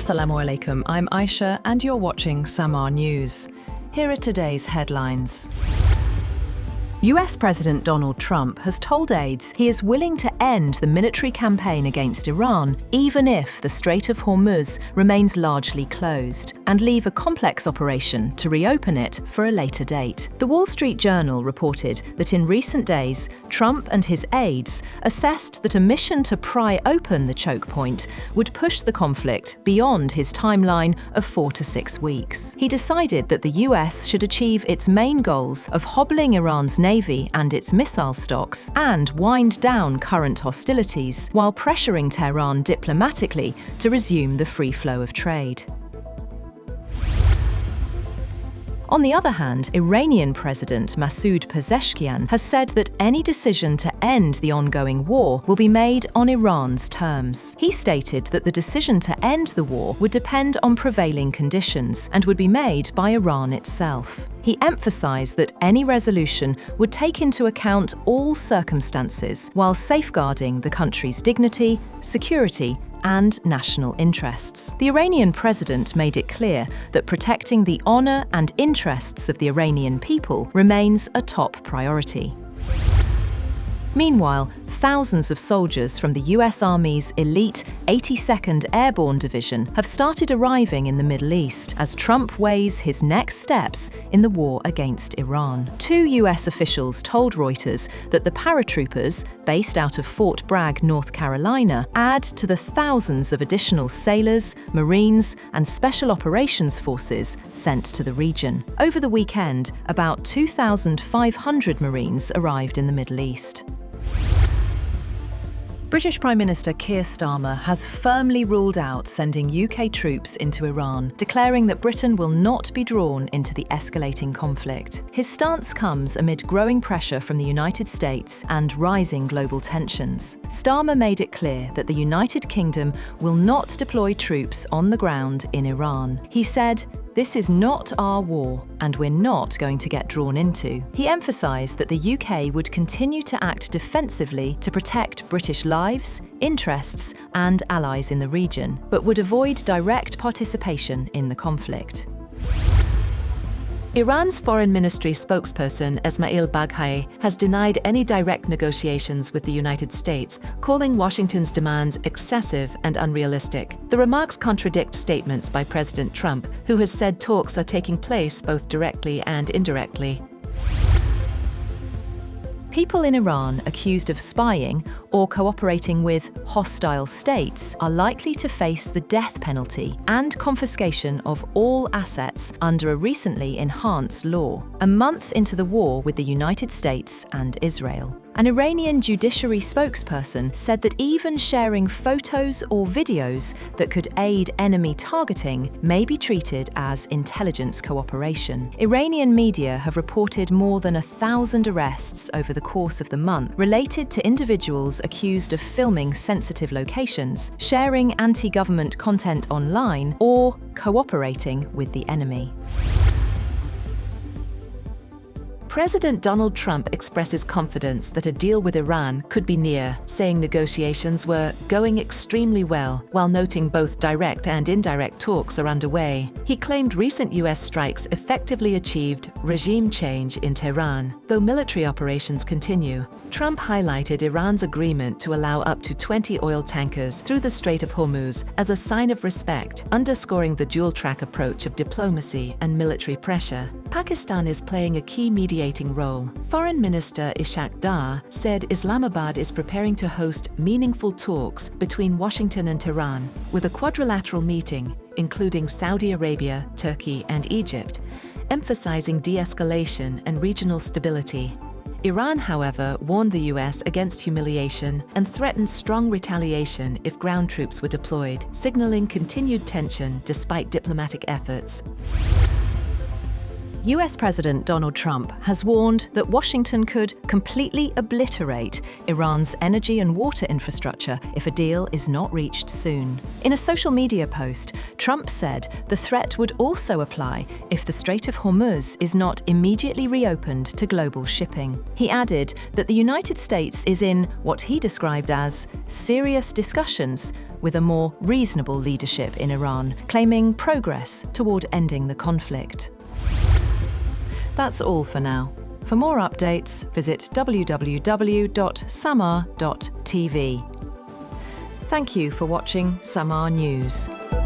Assalamu alaikum, I'm Aisha and you're watching Samaa News. Here are today's headlines. US President Donald Trump has told aides he is willing to end the military campaign against Iran, even if the Strait of Hormuz remains largely closed, and leave a complex operation to reopen it for a later date. The Wall Street Journal reported that in recent days, Trump and his aides assessed that a mission to pry open the choke point would push the conflict beyond his timeline of 4 to 6 weeks. He decided that the US should achieve its main goals of hobbling Iran's Navy and its missile stocks and wind down current hostilities while pressuring Tehran diplomatically to resume the free flow of trade. On the other hand, Iranian President Masoud Pezeshkian has said that any decision to end the ongoing war will be made on Iran's terms. He stated that the decision to end the war would depend on prevailing conditions and would be made by Iran itself. He emphasized that any resolution would take into account all circumstances while safeguarding the country's dignity, security, and national interests. The Iranian president made it clear that protecting the honor and interests of the Iranian people remains a top priority. Meanwhile, thousands of soldiers from the US Army's elite 82nd Airborne Division have started arriving in the Middle East as Trump weighs his next steps in the war against Iran. 2 US officials told Reuters that the paratroopers, based out of Fort Bragg, North Carolina, add to the thousands of additional sailors, Marines, and Special Operations Forces sent to the region. Over the weekend, about 2,500 Marines arrived in the Middle East. British Prime Minister Keir Starmer has firmly ruled out sending UK troops into Iran, declaring that Britain will not be drawn into the escalating conflict. His stance comes amid growing pressure from the United States and rising global tensions. Starmer made it clear that the United Kingdom will not deploy troops on the ground in Iran. He said, "This is not our war, and we're not going to get drawn into." He emphasised that the UK would continue to act defensively to protect British lives, interests, and allies in the region, but would avoid direct participation in the conflict. Iran's Foreign Ministry spokesperson Esmail Baghai has denied any direct negotiations with the United States, calling Washington's demands excessive and unrealistic. The remarks contradict statements by President Trump, who has said talks are taking place both directly and indirectly. People in Iran accused of spying or cooperating with hostile states are likely to face the death penalty and confiscation of all assets under a recently enhanced law, a month into the war with the United States and Israel. An Iranian judiciary spokesperson said that even sharing photos or videos that could aid enemy targeting may be treated as intelligence cooperation. Iranian media have reported more than 1,000 arrests over the course of the month related to individuals accused of filming sensitive locations, sharing anti-government content online, or cooperating with the enemy. President Donald Trump expresses confidence that a deal with Iran could be near, saying negotiations were going extremely well, while noting both direct and indirect talks are underway. He claimed recent US strikes effectively achieved regime change in Tehran, though military operations continue. Trump highlighted Iran's agreement to allow up to 20 oil tankers through the Strait of Hormuz as a sign of respect, underscoring the dual-track approach of diplomacy and military pressure. Pakistan is playing a key mediating role. Foreign Minister Ishaq Dar said Islamabad is preparing to host meaningful talks between Washington and Tehran, with a quadrilateral meeting, including Saudi Arabia, Turkey, and Egypt, emphasizing de-escalation and regional stability. Iran, however, warned the US against humiliation and threatened strong retaliation if ground troops were deployed, signaling continued tension despite diplomatic efforts. US President Donald Trump has warned that Washington could completely obliterate Iran's energy and water infrastructure if a deal is not reached soon. In a social media post, Trump said the threat would also apply if the Strait of Hormuz is not immediately reopened to global shipping. He added that the United States is in what he described as serious discussions with a more reasonable leadership in Iran, claiming progress toward ending the conflict. That's all for now. For more updates, visit www.samaa.tv. Thank you for watching Samaa News.